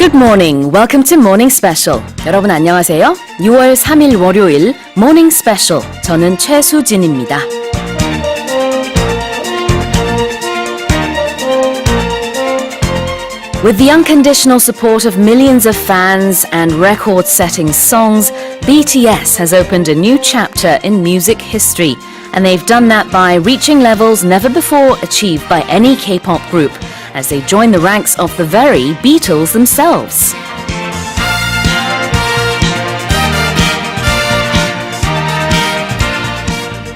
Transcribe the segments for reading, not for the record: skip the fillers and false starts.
Good morning. Welcome to Morning Special. 여러분 안녕하세요. 6월 3일 월요일 Morning Special. 저는 최수진입니다. With the unconditional support of millions of fans and record-setting songs, BTS has opened a new chapter in music history, and they've done that by reaching levels never before achieved by any K-pop group, as they join the ranks of the very Beatles themselves.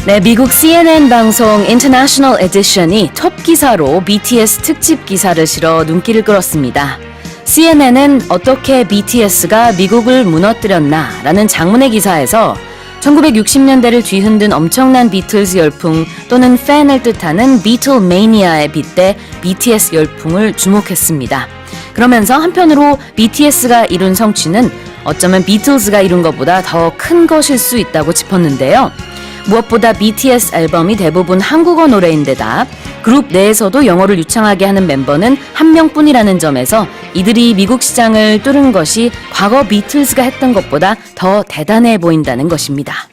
네, 미국 CNN 방송 International Edition이 톱 기사로 BTS 특집 기사를 실어 눈길을 끌었습니다. CNN은 어떻게 BTS가 미국을 무너뜨렸나라는 장문의 기사에서 1960년대를 뒤흔든 엄청난 비틀즈 열풍 또는 팬을 뜻하는 비틀매니아에 빗대 BTS 열풍을 주목했습니다. 그러면서 한편으로 BTS가 이룬 성취는 어쩌면 비틀즈가 이룬 것보다 더 큰 것일 수 있다고 짚었는데요. 무엇보다 BTS 앨범이 대부분 한국어 노래인데다 그룹 내에서도 영어를 유창하게 하는 멤버는 한 명뿐이라는 점에서 이들이 미국 시장을 뚫은 것이 과거 비틀즈가 했던 것보다 더 대단해 보인다는 것입니다.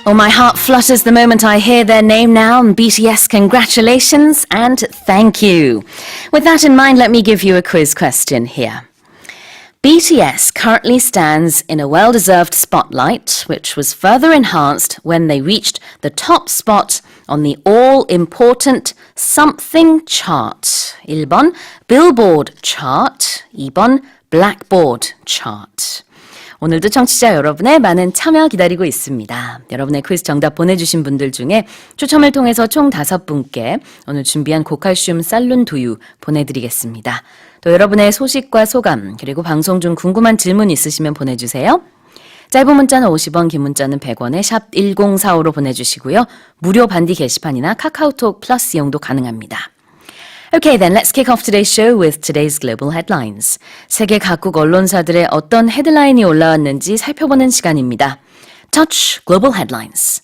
Oh, my heart flutters the moment I hear their name now. BTS, congratulations and thank you. With that in mind, let me give you a quiz question here. BTS currently stands in a well-deserved spotlight, which was further enhanced when they reached the top spot on the all-important something chart. 1번 Billboard chart, 2번 Blackboard chart. 오늘도 청취자 여러분의 많은 참여 기다리고 있습니다. 여러분의 퀴즈 정답 보내주신 분들 중에 추첨을 통해서 총 5분께 오늘 준비한 고칼슘 쌀룬 두유 보내드리겠습니다. 또 여러분의 소식과 소감 그리고 방송 중 궁금한 질문 있으시면 보내주세요. 짧은 문자는 50원, 긴 문자는 100원에 샵 1045로 보내주시고요. 무료 반디 게시판이나 카카오톡 플러스 이용도 가능합니다. Okay, then let's kick off today's show with today's global headlines. 세계 각국 언론사들의 어떤 헤드라인이 올라왔는지 살펴보는 시간입니다. Touch Global Headlines.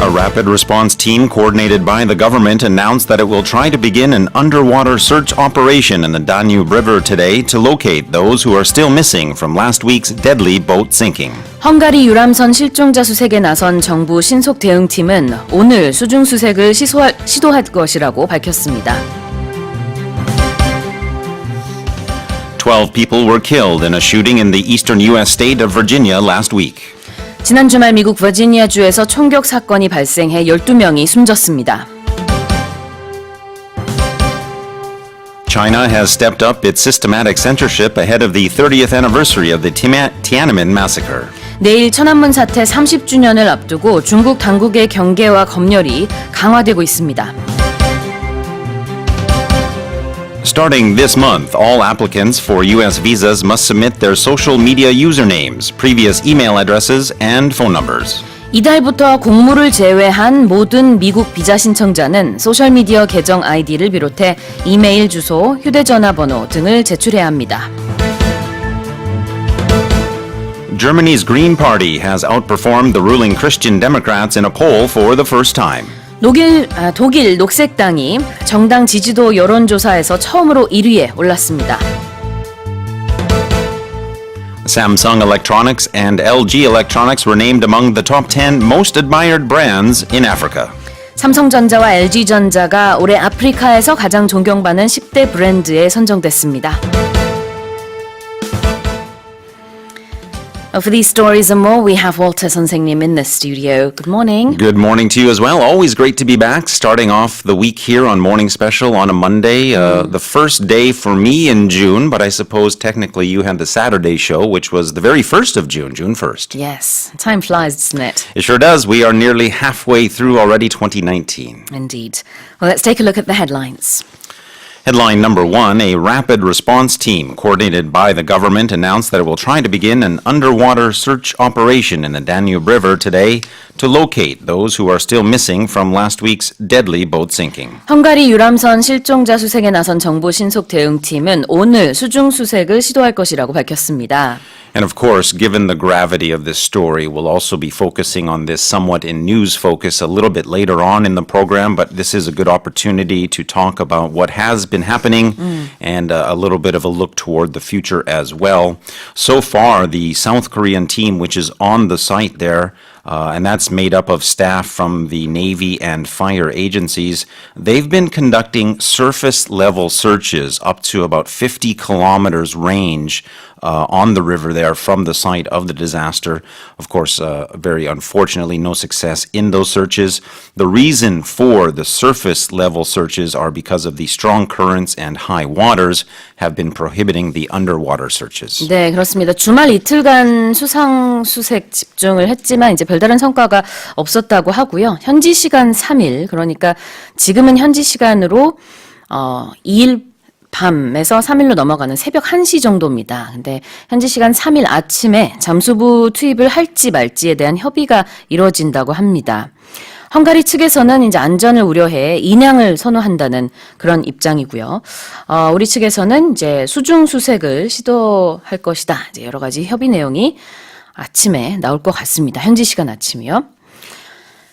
A rapid response team coordinated by the government announced that it will try to begin an underwater search operation in the Danube River today to locate those who are still missing from last week's deadly boat sinking. 헝가리 유람선 실종자 수색에 나선 정부 신속 대응팀은 오늘 수중 수색을 시도할 것이라고 밝혔습니다. 12 people were killed in a shooting in the eastern U.S. state of Virginia last week. 지난 주말 미국 버지니아주에서 총격 사건이 발생해 12명이 숨졌습니다. China has stepped up its systematic censorship ahead of the 30th anniversary of the Tiananmen massacre. 내일 천안문 사태 30주년을 앞두고 중국 당국의 경계와 검열이 강화되고 있습니다. Starting this month, all applicants for U.S. visas must submit their social media usernames, previous email addresses, and phone numbers. 이달부터 공무를 제외한 모든 미국 비자 신청자는 소셜미디어 계정 아이디를 비롯해 이메일 주소, 휴대전화 번호 등을 제출해야 합니다. Germany's Green Party has outperformed the ruling Christian Democrats in a poll for the first time. 독일 녹색당이 정당 지지도 여론조사에서 처음으로 1위에 올랐습니다. Samsung Electronics and LG Electronics were named among the top 10 most admired brands in Africa. 삼성전자와 LG전자가 올해 아프리카에서 가장 존경받는 10대 브랜드에 선정됐습니다. For these stories and more, we have Walter 선생님 in the studio. Good morning. Good morning to you as well. Always great to be back, starting off the week here on Morning Special on a Monday. The first day for me in June, but I suppose technically you had the Saturday show, which was the very 1st of June, June 1st. Yes, time flies, doesn't it? It sure does. We are nearly halfway through already 2019. Indeed. Well, let's take a look at the headlines. Headline number 1, a rapid response team coordinated by the government announced that it will try to begin an underwater search operation in the Danube River today to locate those who are still missing from last week's deadly boat sinking. 헝가리 유람선 실종자 수색에 나선 정부 신속 대응팀은 오늘 수중 수색을 시도할 것이라고 밝혔습니다. And of course, given the gravity of this story, we'll also be focusing on this somewhat in news focus a little bit later on in the program, but this is a good opportunity to talk about what has been happening and a little bit of a look toward the future as well. So far, the South Korean team, which is on the site there, and that's made up of staff from the Navy and fire agencies, they've been conducting surface-level searches up to about 50 kilometers range on the river there from the site of the disaster. Of course, very unfortunately, no success in those searches. The reason for the surface-level searches are because of the strong currents and high waters have been prohibiting the underwater searches. 네, 그렇습니다. 주말 이틀간 수상 수색 집중을 했지만 이제 별다른 성과가 없었다고 하고요. 현지 시간 3일, 그러니까 지금은 현지 시간으로 2일 밤에서 3일로 넘어가는 새벽 1시 정도입니다. 근데 현지 시간 3일 아침에 잠수부 투입을 할지 말지에 대한 협의가 이루어진다고 합니다. 헝가리 측에서는 이제 안전을 우려해 인양을 선호한다는 그런 입장이고요. 우리 측에서는 이제 수중 수색을 시도할 것이다. 이제 여러 가지 협의 내용이 아침에 나올 것 같습니다. 현지 시간 아침이요.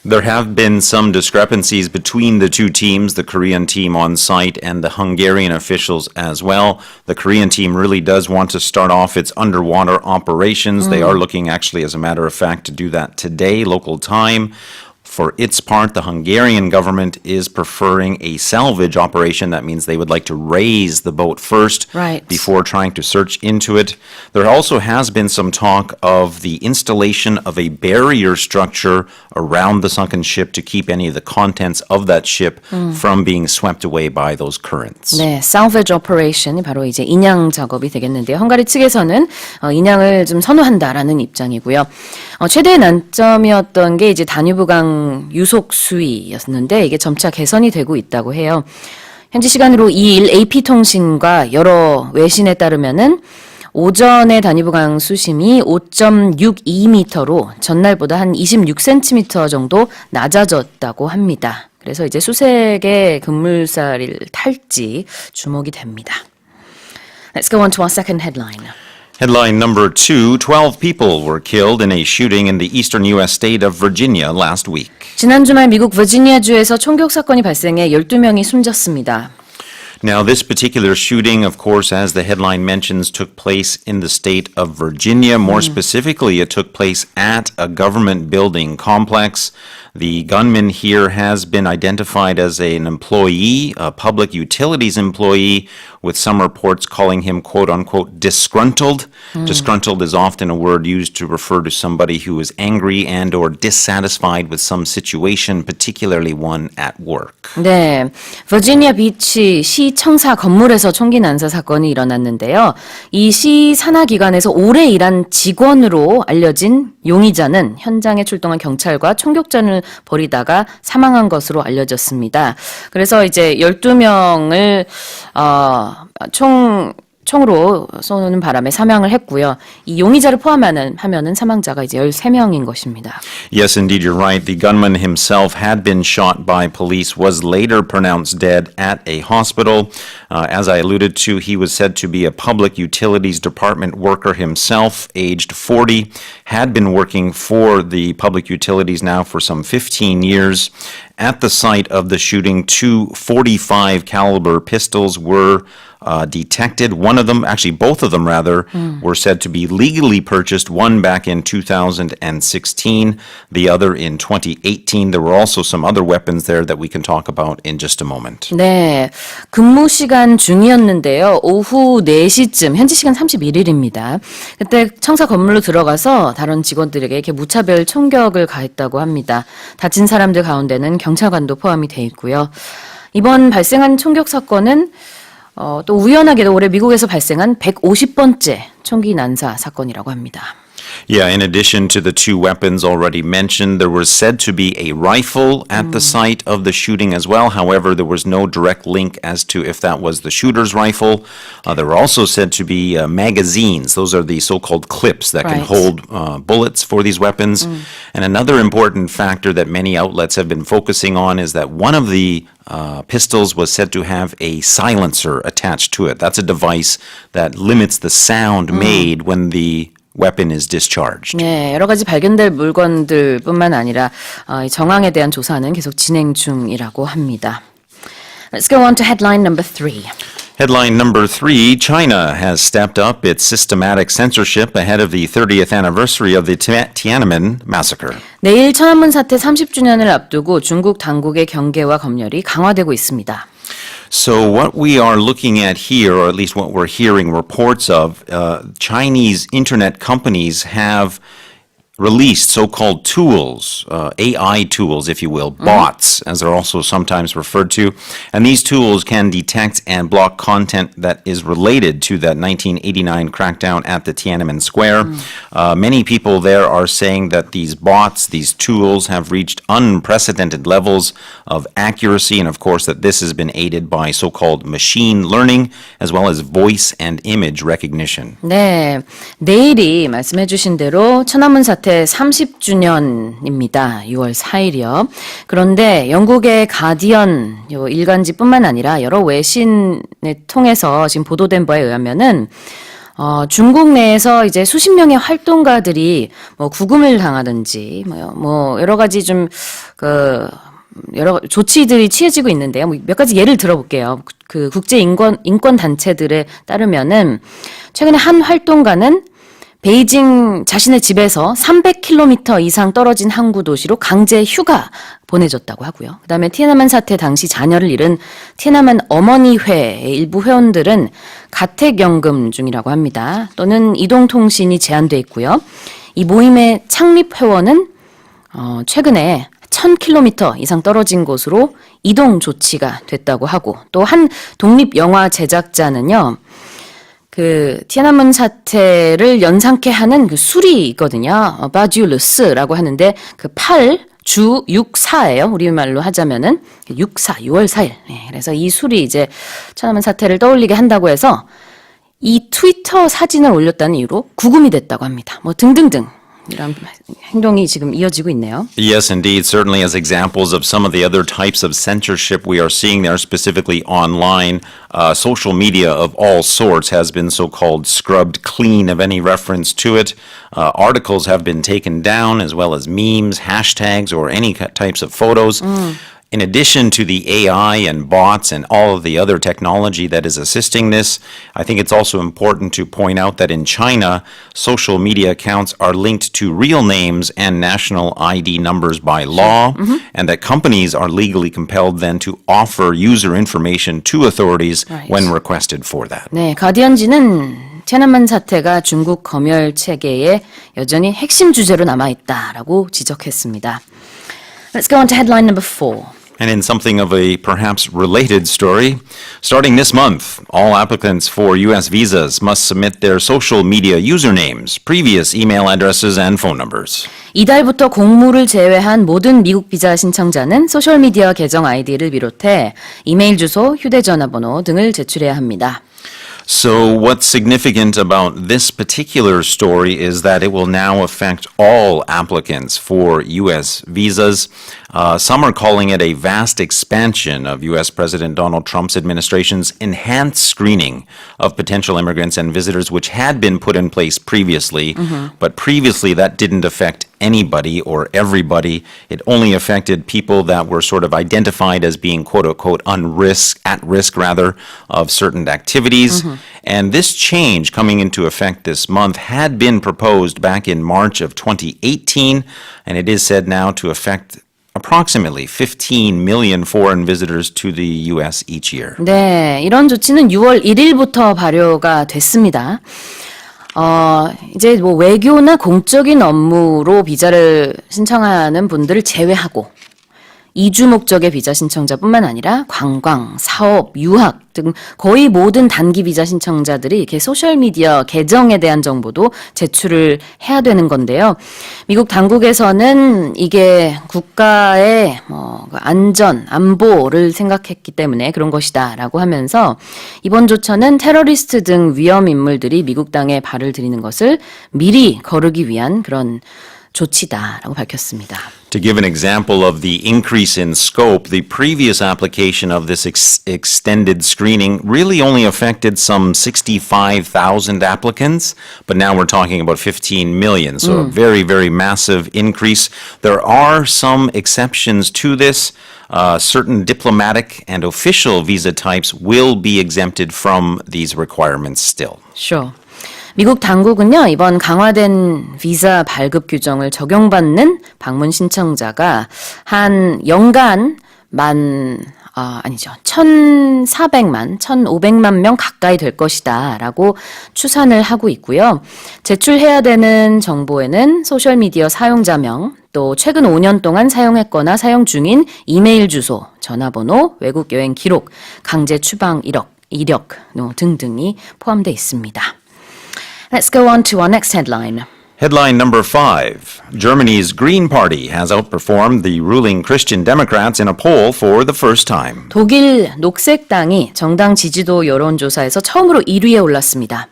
There have been some discrepancies between the two teams, the Korean team on site and the Hungarian officials as well. The Korean team really does want to start off its underwater operations. They are looking actually, as a matter of fact, to do that today, local time. For its part, the Hungarian government is preferring a salvage operation. That means they would like to raise the boat first before trying to search into it. There also has been some talk of the installation of a barrier structure around the sunken ship to keep any of the contents of that ship from being swept away by those currents. 네, salvage operation이 바로 이제 인양 작업이 되겠는데요. 헝가리 측에서는 인양을 좀 선호한다라는 입장이고요. 최대의 난점이었던 게 이제 다뉴브강 유속 수위였는데 이게 점차 개선이 되고 있다고 해요. 현지 시간으로 2일 AP통신과 여러 외신에 따르면은 오전에 다뉴브강 수심이 5.62m로 전날보다 한 26cm 정도 낮아졌다고 합니다. 그래서 이제 수색의 급물살을 탈지 주목이 됩니다. Let's go on to our second headline. Headline number 2, 12 people were killed in a shooting in the eastern U.S. state of Virginia last week. 지난 주말 미국 버지니아주에서 총격 사건이 발생해 12명이 숨졌습니다. Now, this particular shooting, of course, as the headline mentions, took place in the state of Virginia. More specifically, it took place at a government building complex. The gunman here has been identified as an employee, a public utilities employee, with some reports calling him, quote-unquote, disgruntled. Disgruntled is often a word used to refer to somebody who is angry and or dissatisfied with some situation, particularly one at work. 네, 버지니아 비치 시 청사 건물에서 총기 난사 사건이 일어났는데요. 이 시 산하기관에서 오래 일한 직원으로 알려진 용의자는 현장에 출동한 경찰과 총격전을 벌이다가 사망한 것으로 알려졌습니다. 그래서 이제 12명을 총으로 쏘는 바람에 사망을 했고요. 이 용의자를 포함하면은 사망자가 이제 13명인 것입니다. Yes, indeed, you're right. The gunman himself had been shot by police, was later pronounced dead at a hospital. As I alluded to, he was said to be a public utilities department worker himself, aged 40, had been working for the public utilities now for some 15 years. At the site of the shooting, 2 .45 caliber pistols were detected. One of them, actually both of them rather, were said to be legally purchased, one back in 2016, the other in 2018. There were also some other weapons there that we can talk about in just a moment. 네, 근무 시간 중이었는데요. 오후 4시쯤, 현지 시간 31일입니다. 그때 청사 건물로 들어가서 다른 직원들에게 이렇게 무차별 총격을 가했다고 합니다. 다친 사람들 가운데는 경찰관도 포함이 돼 있고요. 이번 발생한 총격 사건은 또 우연하게도 올해 미국에서 발생한 150번째 총기 난사 사건이라고 합니다. Yeah, in addition to the two weapons already mentioned, there was said to be a rifle at the site of the shooting as well. However, there was no direct link as to if that was the shooter's rifle. There were also said to be magazines. Those are the so-called clips that can Right. hold bullets for these weapons. And another important factor that many outlets have been focusing on is that one of the pistols was said to have a silencer attached to it. That's a device that limits the sound made when the weapon is discharged. 네, 여러 가지 발견될 물건들뿐만 아니라 이 정황에 대한 조사는 계속 진행 중이라고 합니다. Let's go on to headline number 3. Headline number 3, China has stepped up its systematic censorship ahead of the 30th anniversary of the Tiananmen massacre. 내일 천안문 사태 30주년을 앞두고 중국 당국의 경계와 검열이 강화되고 있습니다. So what we are looking at here, or at least what we're hearing reports of, Chinese internet companies have released so-called tools, AI tools, if you will, bots, as they're also sometimes referred to. And these tools can detect and block content that is related to that 1989 crackdown at the Tiananmen Square. Many people there are saying that these bots, these tools, have reached unprecedented levels of accuracy, and of course that this has been aided by so-called machine learning, as well as voice and image recognition. 네, 내일이 말씀해 주신 대로 천안문 사태 30주년입니다. 6월 4일이요. 그런데 영국의 가디언 일간지뿐만 아니라 여러 외신을 통해서 지금 보도된 바에 의하면은 중국 내에서 이제 수십 명의 활동가들이 뭐 구금을 당하든지 뭐 여러 가지 좀 여러 조치들이 취해지고 있는데요. 뭐 몇 가지 예를 들어볼게요. 그 국제 인권 단체들에 따르면은 최근에 한 활동가는 베이징 자신의 집에서 300km 이상 떨어진 항구 도시로 강제 휴가 보내줬다고 하고요. 그다음에 티안안men 사태 당시 자녀를 잃은 티안안men 어머니회의 일부 회원들은 가택연금 중이라고 합니다. 또는 이동통신이 제한돼 있고요. 이 모임의 창립 회원은 최근에 1000km 이상 떨어진 곳으로 이동 조치가 됐다고 하고, 또 한 독립영화 제작자는요. 그 티안안men 사태를 연상케 하는 그 술이 있거든요. 바듀르스라고 하는데 그 8주 6사예요. 우리말로 하자면은 6사, 6월 4일. 네, 그래서 이 술이 이제 천안men 사태를 떠올리게 한다고 해서 이 트위터 사진을 올렸다는 이유로 구금이 됐다고 합니다. 뭐 등등등. 이런 행동이 지금 이어지고 있네요. Yes, indeed. Certainly as examples of some of the other types of censorship we are seeing there, specifically online, social media of all sorts has been so-called scrubbed clean of any reference to it. Articles have been taken down, as well as memes, hashtags, or any types of photos. In addition to the AI and bots and all of the other technology that is assisting this, I think it's also important to point out that in China, social media accounts are linked to real names and national ID numbers by law, and that companies are legally compelled then to offer user information to authorities when requested for that. 네, 가디언지는 티안안men 사태가 중국 검열 체계의 여전히 핵심 주제로 남아있다라고 지적했습니다. Let's go on to headline number 4. And in something of a perhaps related story, starting this month, all applicants for U.S. visas must submit their social media usernames, previous email addresses, and phone numbers. 이달부터 공무를 제외한 모든 미국 비자 신청자는 소셜미디어 계정 아이디를 비롯해 이메일 주소, 휴대전화번호 등을 제출해야 합니다. So what's significant about this particular story is that it will now affect all applicants for U.S. visas. Some are calling it a vast expansion of U.S. President Donald Trump's administration's enhanced screening of potential immigrants and visitors, which had been put in place previously. But previously that didn't affect anybody or everybody. It only affected people that were sort of identified as being quote-unquote at risk of certain activities. And this change coming into effect this month had been proposed back in March of 2018, and it is said now to affect approximately 15 million foreign visitors to the U.S. each year. 네, 이런 조치는 6월 1일부터 발효가 됐습니다. 이제 뭐 외교나 공적인 업무로 비자를 신청하는 분들을 제외하고 이주 목적의 비자 신청자뿐만 아니라 관광, 사업, 유학 등 거의 모든 단기 비자 신청자들이 이렇게 소셜미디어 계정에 대한 정보도 제출을 해야 되는 건데요. 미국 당국에서는 이게 국가의 안전, 안보를 생각했기 때문에 그런 것이다라고 하면서 이번 조처는 테러리스트 등 위험 인물들이 미국 땅에 발을 들이는 것을 미리 거르기 위한 그런 조치다라고 밝혔습니다. To give an example of the increase in scope, the previous application of this extended screening really only affected some 65,000 applicants, but now we're talking about 15 million, so a very, very massive increase. There are some exceptions to this. Certain diplomatic and official visa types will be exempted from these requirements still. Sure. 미국 당국은요, 이번 강화된 비자 발급 규정을 적용받는 방문 신청자가 한 연간 1,400만, 1,500만 명 가까이 될 것이다 라고 추산을 하고 있고요. 제출해야 되는 정보에는 소셜미디어 사용자명, 또 최근 5년 동안 사용했거나 사용 중인 이메일 주소, 전화번호, 외국 여행 기록, 강제 추방 이력 등등이 포함되어 있습니다. Let's go on to our next headline. Headline number 5. Germany's Green Party has outperformed the ruling Christian Democrats in a poll for the first time. 독일 녹색당이 정당 지지도 여론조사에서 처음으로 1위에 올랐습니다.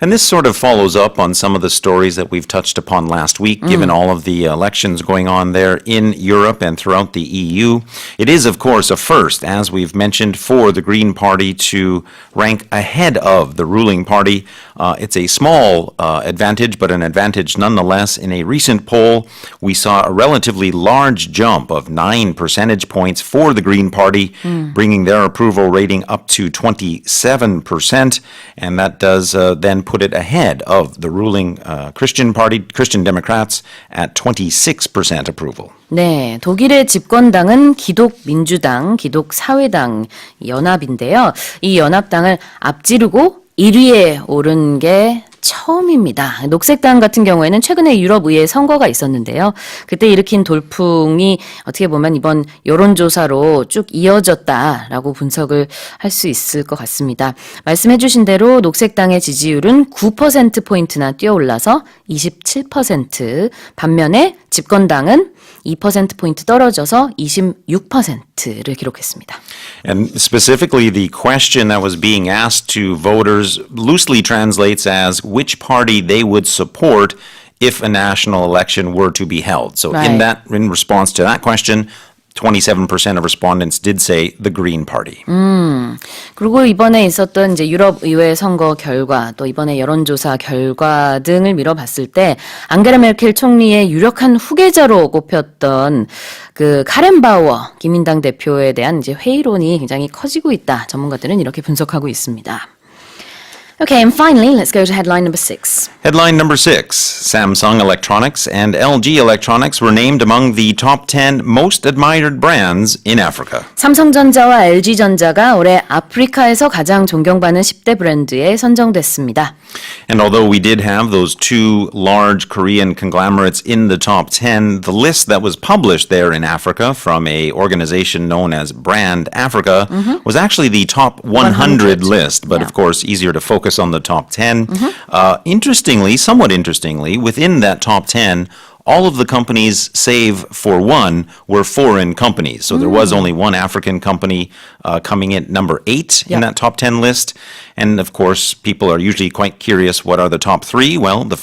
And this sort of follows up on some of the stories that we've touched upon last week, given all of the elections going on there in Europe and throughout the EU. It is, of course, a first, as we've mentioned, for the Green Party to rank ahead of the ruling party. It's a small advantage, but an advantage nonetheless. In a recent poll, we saw a relatively large jump of 9 percentage points for the Green Party, bringing their approval rating up to 27%, and that does then put it ahead of the ruling Christian Party, Christian Democrats, at 26% approval. 네, 독일의 집권당은 기독민주당, 기독사회당 연합인데요. 이 연합당을 앞지르고 1위에 오른 게 처음입니다. 녹색당 같은 경우에는 최근에 유럽의회 선거가 있었는데요. 그때 일으킨 돌풍이 어떻게 보면 이번 여론조사로 쭉 이어졌다라고 분석을 할 수 있을 것 같습니다. 말씀해 주신 대로 녹색당의 지지율은 9%포인트나 뛰어올라서 27%, 반면에 집권당은 2%포인트 떨어져서 26%를 기록했습니다. And specifically, the question that was being asked to voters loosely translates as which party they would support if a national election were to be held. So Right. in response to that question, 27% of respondents did say the Green Party. 그리고 이번에 있었던 이제 유럽 의회 선거 결과 또 이번에 여론조사 결과 등을 미뤄봤을 때 앙게라 메르켈 총리의 유력한 후계자로 꼽혔던 그 카렌바우어 기민당 대표에 대한 이제 회의론이 굉장히 커지고 있다. 전문가들은 이렇게 분석하고 있습니다. Okay, and finally, let's go to headline number 6. Headline number 6. Samsung Electronics and LG Electronics were named among the top 10 most admired brands in Africa. 삼성전자와 LG전자가 올해 아프리카에서 가장 존경받는 10대 브랜드에 선정됐습니다. And although we did have those two large Korean conglomerates in the top 10, the list that was published there in Africa from a organization known as Brand Africa was actually the top 100 list, but Yeah. of course easier to focus on the top 10. Somewhat interestingly, within that top 10, all of the companies, save for one, were foreign companies. So there was only one African company coming in number 8 in that top 10 list. And of course, people are usually quite curious, what are the top 3? Well, the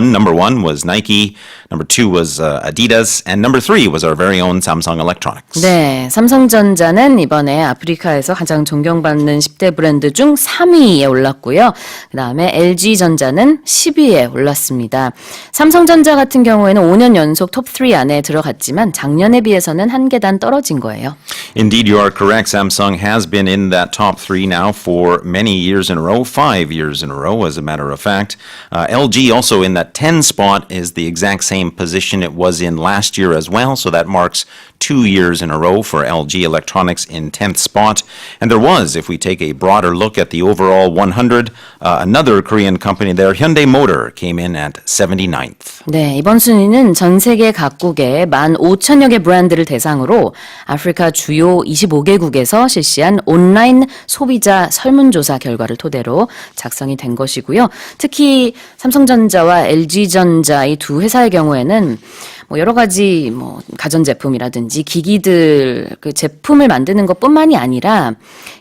number one was Nike, number 2 was Adidas, and number 3 was our very own Samsung Electronics. 네, 삼성전자는 이번에 아프리카에서 가장 존경받는 10대 브랜드 중 3위에 올랐고요. 그 다음에 LG전자는 10위에 올랐습니다. 삼성전자 같은 경우에는 5년 연속 톱3 안에 들어갔지만 작년에 비해서는 한 계단 떨어진 거예요. Indeed, you are correct. Samsung has been in that top 3 now for many years in a row, 5 years in a row, as a matter of fact. LG also in that 10 spot is the exact same position it was in last year as well, so that marks 2 years in a row for LG Electronics in 10th spot. And there was, if we take a broader look at the overall 100, another Korean company there, Hyundai Motor, came in at 79th. 네, 이번 순위는 전 세계 각국의 15,000여 개 브랜드를 대상으로 아프리카 주요 25개국에서 실시한 온라인 소비자 설문조사 결과를 토대로 작성이 된 것이고요. 특히 삼성전자와 LG전자 이 두 회사의 경우에는 여러 가지 가전제품이라든지 기기들 그 제품을 만드는 것뿐만이 아니라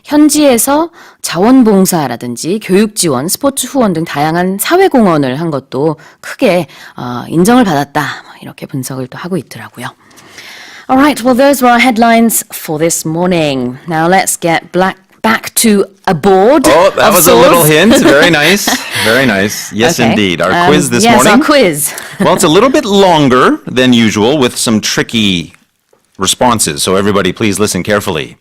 현지에서 자원봉사라든지 교육 지원, 스포츠 후원 등 다양한 사회 공헌을 한 것도 크게 인정을 받았다. 이렇게 분석을 또 하고 있더라고요. Alright, well those were our headlines for this morning. Now let's get back to a board. Oh, that of was sorts. a little hint. Very nice. Very nice. Yes, Okay. indeed. Our quiz this yes, morning. Yes, our quiz. Well, it's a little bit longer than usual with some tricky responses, so everybody please listen carefully.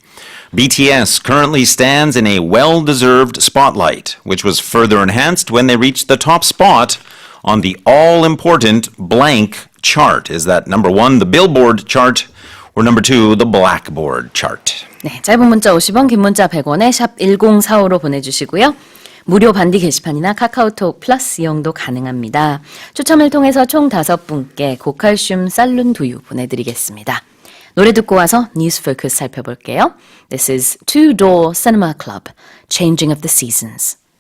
BTS currently stands in a well-deserved spotlight, which was further enhanced when they reached the top spot on the all-important blank chart. Is that number 1, the Billboard chart, or number 2, the Blackboard chart? 네, 짧은 문자 50원, 긴 문자 100원에 샵 1045로 보내주시고요. 무료 반디 게시판이나 카카오톡 플러스 이용도 가능합니다. 추첨을 통해서 총 5분께 고칼슘 쌀룬 두유 보내드리겠습니다. 노래 듣고 와서 뉴스 포커스 살펴볼게요. This is Two Door Cinema Club, Changing of the Seasons.